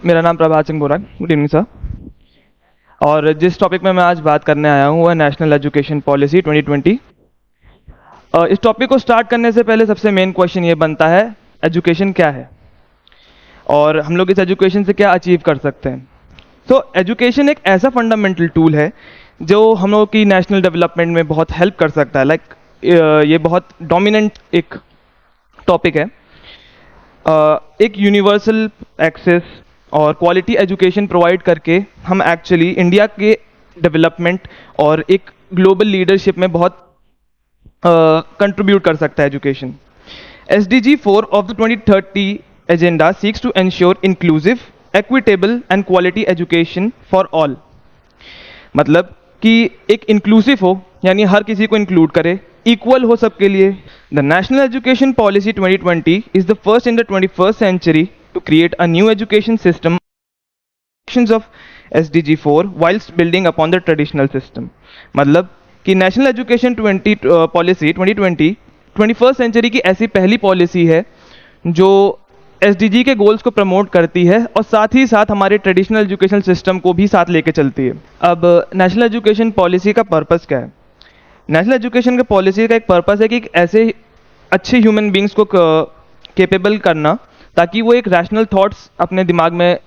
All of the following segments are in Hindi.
मेरा नाम प्रभात सिंह बोरा है। Good evening sir. और जिस टॉपिक में मैं आज बात करने आया हूँ वो है नेशनल एजुकेशन पॉलिसी 2020। इस टॉपिक को स्टार्ट करने से पहले सबसे मेन क्वेश्चन ये बनता है, एजुकेशन क्या है और हम लोग इस एजुकेशन से क्या अचीव कर सकते हैं। तो एजुकेशन एक ऐसा फंडामेंटल टूल है जो हम लोग की नेशनल डेवलपमेंट में बहुत हेल्प कर सकता है। ये बहुत डोमिनेंट एक टॉपिक है। एक यूनिवर्सल एक्सेस और क्वालिटी एजुकेशन प्रोवाइड करके हम एक्चुअली इंडिया के डेवलपमेंट और एक ग्लोबल लीडरशिप में बहुत कंट्रीब्यूट कर सकता है education. SDG 4 of the 2030 agenda seeks to ensure inclusive, equitable and quality education for all। मतलब कि एक इंक्लूसिव हो, यानी हर किसी को इंक्लूड करे, इक्वल हो सबके लिए। The national education policy 2020 is the first in the 21st century to create a new education system of SDG 4 whilst building upon the traditional system। मतलब कि national education policy 2020 21st century की ऐसी पहली पॉलिसी है जो SDG के गोल्स को प्रमोट करती है और साथ ही साथ हमारे ट्रेडिशनल एजुकेशन सिस्टम को भी साथ लेके चलती है। अब नेशनल एजुकेशन पॉलिसी का पर्पस क्या है? नेशनल एजुकेशन के पॉलिसी का एक पर्पस है कि एक ऐसे अच्छे ह्यूमन बींग्स को कैपेबल करना ताकि वो एक रैशनल थॉट्स अपने दिमाग में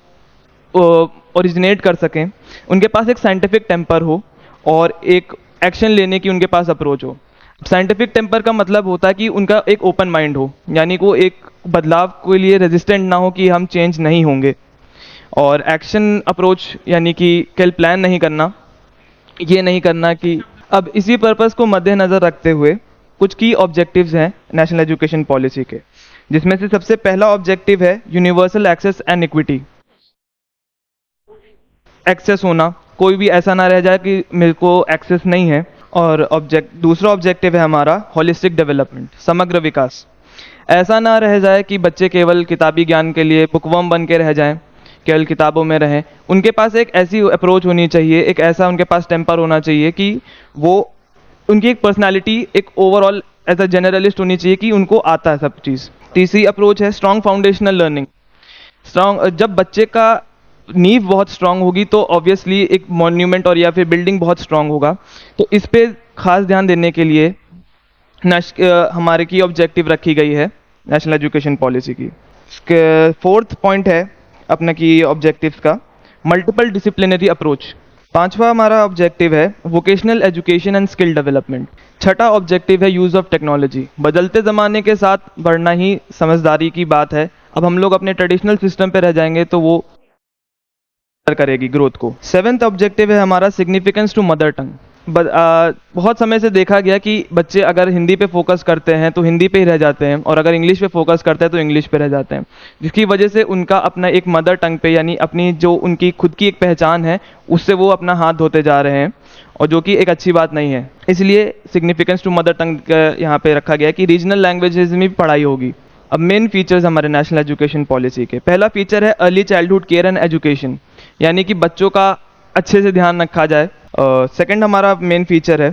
ओरिजिनेट कर सकें, उनके पास एक साइंटिफिक टेम्पर हो और एक एक्शन लेने की उनके पास अप्रोच हो। साइंटिफिक टेम्पर का मतलब होता है कि उनका एक ओपन माइंड हो, यानी को एक बदलाव के लिए रेजिस्टेंट ना हो कि हम चेंज नहीं होंगे। और एक्शन अप्रोच यानी कि केवल प्लान नहीं करना, ये नहीं करना कि अब इसी पर्पस को मद्देनज़र रखते हुए कुछ की ऑब्जेक्टिव्स हैं नेशनल एजुकेशन पॉलिसी के, जिसमें से सबसे पहला ऑब्जेक्टिव है universal access and equity. Access होना, कोई भी ऐसा ना रह जाए कि मेरे को एक्सेस नहीं है। और दूसरा ऑब्जेक्टिव है हमारा होलिस्टिक डेवलपमेंट, समग्र विकास। ऐसा ना रह जाए कि बच्चे केवल किताबी ज्ञान के लिए बुकवर्म बन के रह जाएं, केवल किताबों में रहें। उनके पास एक ऐसी अप्रोच होनी चाहिए, एक ऐसा उनके पास टेम्पर होना चाहिए कि वो उनकी एक पर्सनालिटी एक ओवरऑल एज अ जनरलिस्ट होनी चाहिए कि उनको आता है सब चीज़। तीसरी अप्रोच है स्ट्रॉन्ग फाउंडेशनल लर्निंग। जब बच्चे का नींव बहुत स्ट्रांग होगी तो ऑब्वियसली एक मॉन्यूमेंट और या फिर बिल्डिंग बहुत स्ट्रांग होगा। तो इस पे खास ध्यान देने के लिए हमारे की ऑब्जेक्टिव रखी गई है नेशनल एजुकेशन पॉलिसी की। फोर्थ पॉइंट है अपने की ऑब्जेक्टिव्स का मल्टीपल डिसिप्लिनरी अप्रोच। पांचवा हमारा ऑब्जेक्टिव है vocational education and skill development. छठा ऑब्जेक्टिव है यूज़ ऑफ टेक्नोलॉजी। बदलते ज़माने के साथ बढ़ना ही समझदारी की बात है। अब हम लोग अपने ट्रेडिशनल सिस्टम पे रह जाएंगे तो वो करेगी ग्रोथ को। सेवेंथ ऑब्जेक्टिव है हमारा सिग्निफिकेंस टू मदर टंग। बहुत समय से देखा गया कि बच्चे अगर हिंदी पे फोकस करते हैं तो हिंदी पे ही रह जाते हैं और अगर इंग्लिश पे फोकस करते हैं तो इंग्लिश पे रह जाते हैं, जिसकी वजह से उनका अपना एक मदर टंग पे यानी अपनी जो उनकी खुद की एक पहचान है उससे वो अपना हाथ धोते जा रहे हैं, और जो कि एक अच्छी बात नहीं है। इसलिए सिग्निफिकेंस टू मदर टंग यहाँ पे रखा गया कि रीजनल लैंग्वेजेस में भी पढ़ाई होगी। अब मेन फीचर्स हमारे नेशनल एजुकेशन पॉलिसी के, पहला फीचर है early childhood care and education, यानी कि बच्चों का अच्छे से ध्यान रखा जाए। सेकंड हमारा मेन फीचर है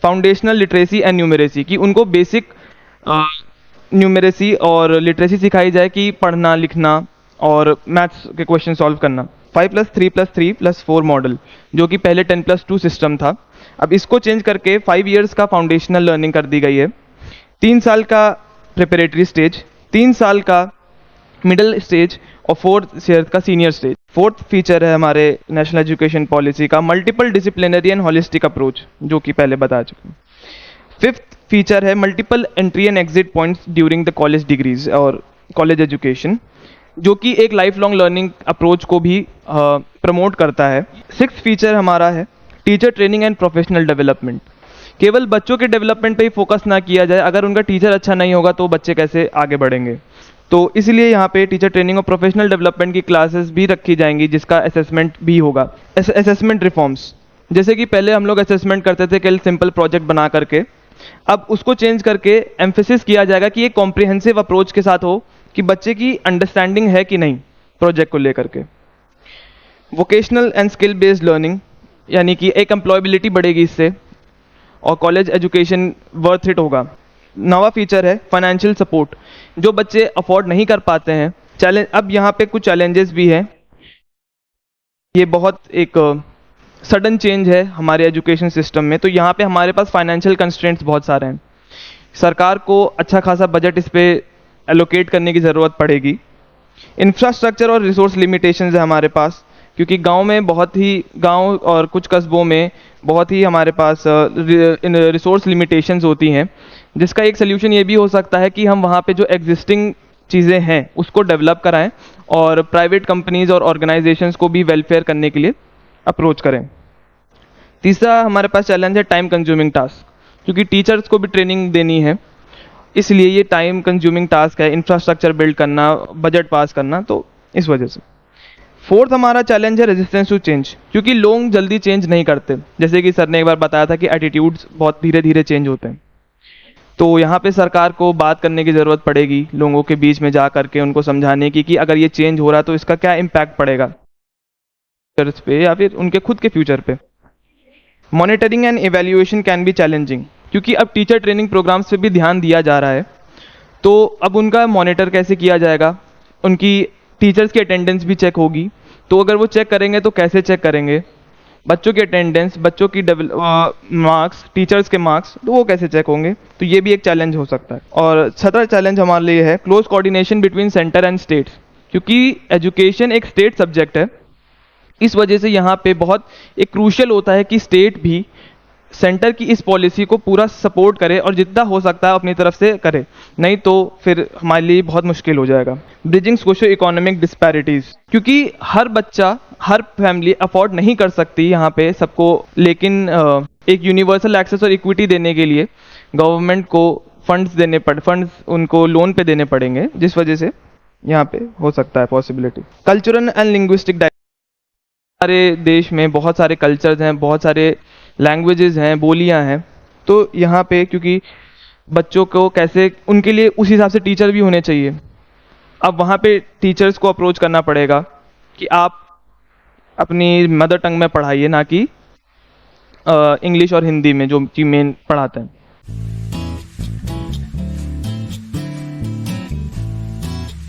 फाउंडेशनल लिटरेसी एंड न्यूमरेसी, कि उनको बेसिक न्यूमरेसी और लिटरेसी सिखाई जाए कि पढ़ना लिखना और मैथ्स के क्वेश्चन सॉल्व करना। 5+3+3+4 मॉडल, जो कि पहले 10+2 सिस्टम था, अब इसको चेंज करके 5 इयर्स का फाउंडेशनल लर्निंग कर दी गई है। 3 साल का प्रिपरेटरी स्टेज, 3 साल का मिडिल स्टेज और 4 ईयर का सीनियर स्टेज। फोर्थ फीचर है हमारे नेशनल एजुकेशन पॉलिसी का multiple disciplinary and holistic approach, जो कि पहले बता चुके हैं। फिफ्थ फीचर है multiple entry and exit points during the college degrees और कॉलेज एजुकेशन, जो कि एक लाइफ लॉन्ग लर्निंग अप्रोच को भी प्रमोट करता है। सिक्स्थ फीचर हमारा है teacher training and professional development. केवल बच्चों के डेवलपमेंट पे ही फोकस ना किया जाए, अगर उनका टीचर अच्छा नहीं होगा तो बच्चे कैसे आगे बढ़ेंगे। तो इसलिए यहाँ पे टीचर ट्रेनिंग और प्रोफेशनल डेवलपमेंट की क्लासेस भी रखी जाएंगी, जिसका असेसमेंट भी होगा। असेसमेंट रिफॉर्म्स, जैसे कि पहले हम लोग असेसमेंट करते थे केवल सिंपल प्रोजेक्ट बना करके, अब उसको चेंज करके एम्फेसिस किया जाएगा कि एक कॉम्प्रिहेंसिव अप्रोच के साथ हो कि बच्चे की अंडरस्टैंडिंग है कि नहीं प्रोजेक्ट को लेकर के। Vocational and skill based learning, यानी कि एक एम्प्लॉयबिलिटी बढ़ेगी इससे और कॉलेज एजुकेशन वर्थ इट होगा। नवा फीचर है फाइनेंशियल सपोर्ट, जो बच्चे अफोर्ड नहीं कर पाते हैं। अब यहाँ पे कुछ चैलेंजेस भी हैं ये बहुत एक सडन चेंज है हमारे एजुकेशन सिस्टम में। तो यहाँ पे हमारे पास फाइनेंशियल कंस्ट्रेंट्स बहुत सारे हैं। सरकार को अच्छा खासा बजट इस पे एलोकेट करने की ज़रूरत पड़ेगी। इंफ्रास्ट्रक्चर और रिसोर्स लिमिटेशंस है हमारे पास, क्योंकि गांव में बहुत ही, गांव और कुछ कस्बों में बहुत ही हमारे पास रिसोर्स लिमिटेशंस होती हैं, जिसका एक सोल्यूशन ये भी हो सकता है कि हम वहाँ पे जो एग्जिस्टिंग चीज़ें हैं उसको डेवलप कराएं और प्राइवेट कंपनीज और ऑर्गेनाइजेशंस को भी वेलफेयर करने के लिए अप्रोच करें। तीसरा हमारे पास चैलेंज है टाइम कंज्यूमिंग टास्क, क्योंकि टीचर्स को भी ट्रेनिंग देनी है, इसलिए ये टाइम कंज्यूमिंग टास्क है, इंफ्रास्ट्रक्चर बिल्ड करना, बजट पास करना, तो इस वजह से। फोर्थ हमारा चैलेंज है रेजिस्टेंस टू चेंज, क्योंकि लोग जल्दी चेंज नहीं करते। जैसे कि सर ने एक बार बताया था कि एटीट्यूड्स बहुत धीरे धीरे चेंज होते हैं। तो यहाँ पे सरकार को बात करने की ज़रूरत पड़ेगी, लोगों के बीच में जा करके उनको समझाने की कि अगर ये चेंज हो रहा है तो इसका क्या इम्पैक्ट पड़ेगा टीचर्स पे या फिर उनके खुद के फ्यूचर पे। Monitoring and evaluation can be challenging, क्योंकि अब टीचर ट्रेनिंग प्रोग्राम्स पे भी ध्यान दिया जा रहा है, तो अब उनका मॉनिटर कैसे किया जाएगा, उनकी टीचर्स की अटेंडेंस भी चेक होगी। तो अगर वो चेक करेंगे तो कैसे चेक करेंगे, बच्चों की अटेंडेंस, बच्चों की मार्क्स, टीचर्स के मार्क्स, तो वो कैसे चेक होंगे, तो ये भी एक चैलेंज हो सकता है। और छठा चैलेंज हमारे लिए है close coordination between centre and states, क्योंकि एजुकेशन एक स्टेट सब्जेक्ट है, इस वजह से यहाँ पे बहुत एक क्रूशियल होता है कि स्टेट भी सेंटर की इस पॉलिसी को पूरा सपोर्ट करे और जितना हो सकता है अपनी तरफ से करे, नहीं तो फिर हमारे लिए बहुत मुश्किल हो जाएगा। ब्रिजिंग सोशो इकोनॉमिक डिस्पैरिटीज, क्योंकि हर बच्चा, हर फैमिली अफोर्ड नहीं कर सकती यहाँ पे सबको, लेकिन एक यूनिवर्सल एक्सेस और इक्विटी देने के लिए गवर्नमेंट को फंड्स उनको लोन पे देने पड़ेंगे, जिस वजह से यहाँ पे हो सकता है पॉसिबिलिटी। कल्चरल एंड लिंग्विस्टिक, हमारे देश में बहुत सारे कल्चर्स हैं, बहुत सारे लैंग्वेजेस हैं, बोलियां हैं, तो यहाँ पे क्योंकि बच्चों को कैसे, उनके लिए उस हिसाब से टीचर भी होने चाहिए। अब वहाँ पे टीचर्स को अप्रोच करना पड़ेगा कि आप अपनी मदर टंग में पढ़ाइए, ना कि इंग्लिश और हिंदी में जो कि मेन पढ़ाते हैं।